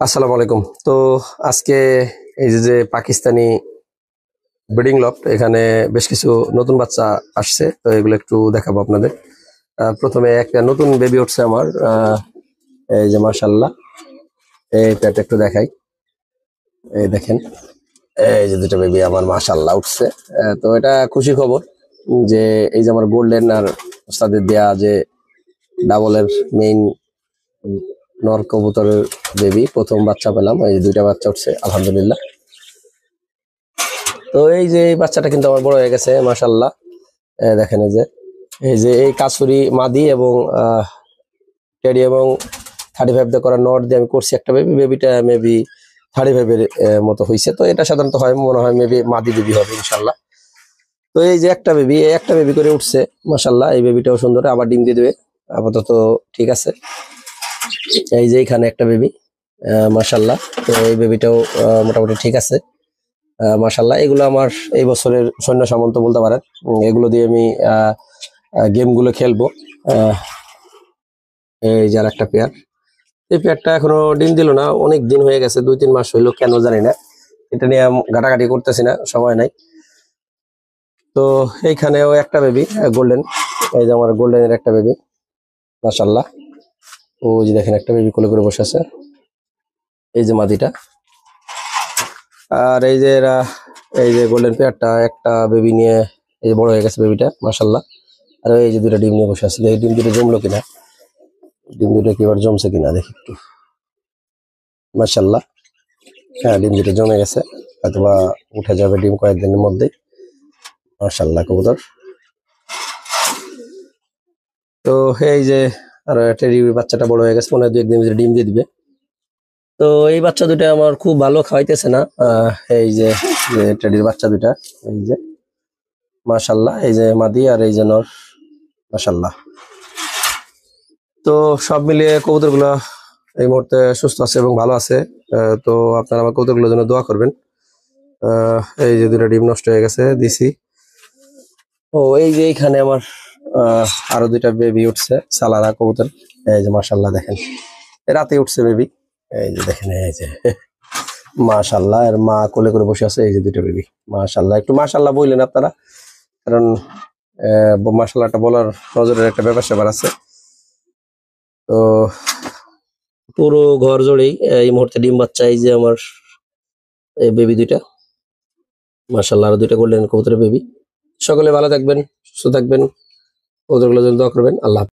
আসসালামু আলাইকুম। তো আজকে এই যে পাকিস্তানি ব্রিডিং লফট এখানে বেশ কিছু নতুন বাচ্চা আসছে, তো এগুলো একটু দেখাবো আপনাদের। প্রথমে একটা নতুন বেবি উঠছে আমার, এই যে মাশাল্লাহ, এই প্যাট একটু দেখাই। এই দেখেন, এই যে দুটো বেবি আমার মাশাল্লাহ উঠছে। তো এটা খুশি খবর যে এই যে আমার গোল্ডেন আর ওস্তাদের দেয়া যে ডাবলের মেইন নর কবুতরের বেবি প্রথম বাচ্চা পেলাম। এই যে দুইটা বাচ্চা উঠছে আলহামদুলিল্লাহ। তো এই যে এই বাচ্চাটা কিন্তু আমার বড় হয়ে গেছে মাশাল্লাহ। দেখেন এই যে এই কাসুরি মাদি এবং টেডি এবং 35 দিয়ে করা নট দিয়ে আমি করছি একটা বেবি। বেবিটা মেবি 35-এর মতো হয়েছে। তো এটা সাধারণত হয়, মনে হয় মেবি মাদি বেবি হবে ইনশাল্লাহ। তো এই যে একটা বেবি করে উঠছে মাশাল্লাহ। এই বেবিটাও সুন্দর, আবার ডিম দিয়ে দেবে। আপাতত ঠিক আছে। এই যে এখানে একটা বেবি মাশাল্লাহ। তো এই বেবিটাও মোটামুটি ঠিক আছে মাশাল্লাহ। এগুলো আমার এই বছরের সৈন্য সামন্ত বলতে পারেন। এগুলো দিয়ে আমি গেম গুলো খেলবো। এই যে আর একটা পেয়ার, এই পেয়ারটা এখনো ডিম দিল না, অনেক দিন হয়ে গেছে, 2-3 মাস হইলো, কেন জানি না। এটা নিয়ে ঘাটাঘাটি করতেছি না, সময় নাই। তো এইখানেও একটা বেবি গোল্ডেন, এই যে আমার গোল্ডেনের একটা বেবি মাশাল্লাহ। ওই যে দেখেন একটা বেবি কোলে করে বসে আছে, এই যে মাদিটা। আর এই যে এই যে গোল্ডেন পেয়ারটা একটা বেবি নিয়ে এই যে বড় হয়ে গেছে বেবিটা মাশাল্লাহ। আর এই যে দুটা ডিম নিয়ে বসে আছে, এই ডিম দুটো জমলো কিনা, ডিম দুটো কি এবার জমছে কিনা দেখি একটু। মাশাল্লাহ, হ্যাঁ ডিম দুটো জমে গেছে, অথবা উঠে যাবে ডিম কয়েকদিনের মধ্যেই মাশাল্লাহ কবুতর। তো এই যে আর টেডি বাচ্চাটা বড় হয়ে গেছে, মনে হয় 2-1 দিন ভিতরে ডিম দিয়ে দিবে। তো এই বাচ্চা দুটো আমার খুব ভালো খাওয়াইতেছে না। এই যে টেডির বাচ্চা দুটা, এই যে মাশাল্লাহ, এই যে মাদি আর এই যে নর মাশাল্লাহ। তো সব মিলিয়ে কবুতরগুলো এই মুহূর্তে সুস্থ আছে এবং ভালো আছে। তো আপনারা আমার কবুতরগুলোর জন্য দোয়া করবেন। এই যে দুটা ডিম নষ্ট হয়ে গেছে দিছি। ও এই যে এইখানে আমার আরো দুইটা বেবি উঠছে সালারা কবুতর, এই যে মাশাল্লাহ দেখেন, রাতে উঠছে বেবি। এই যে দেখেন, এই যে মাশাল্লাহ, এর মা কোলে করে বসে আছে। এই যে দুইটা বেবি মাশাল্লাহ, একটু মাশাল্লাহ বললেন আপনারা, কারণ মাশাল্লাহটা বলার নজরের একটা ব্যাপার স্যাপার আছে। তো পুরো ঘর জুড়েই এই মুহূর্তে ডিম বাচ্চা, এই যে আমার এই বেবি দুইটা মাশাল্লাহ, আর দুইটা গোল্ডেন কবুতরের বেবি। সকলে ভালো থাকবেন, সুস্থ থাকবেন, কবুতরগুলোর জন্য দোয়া করবেন। আল্লাহ হাফেজ।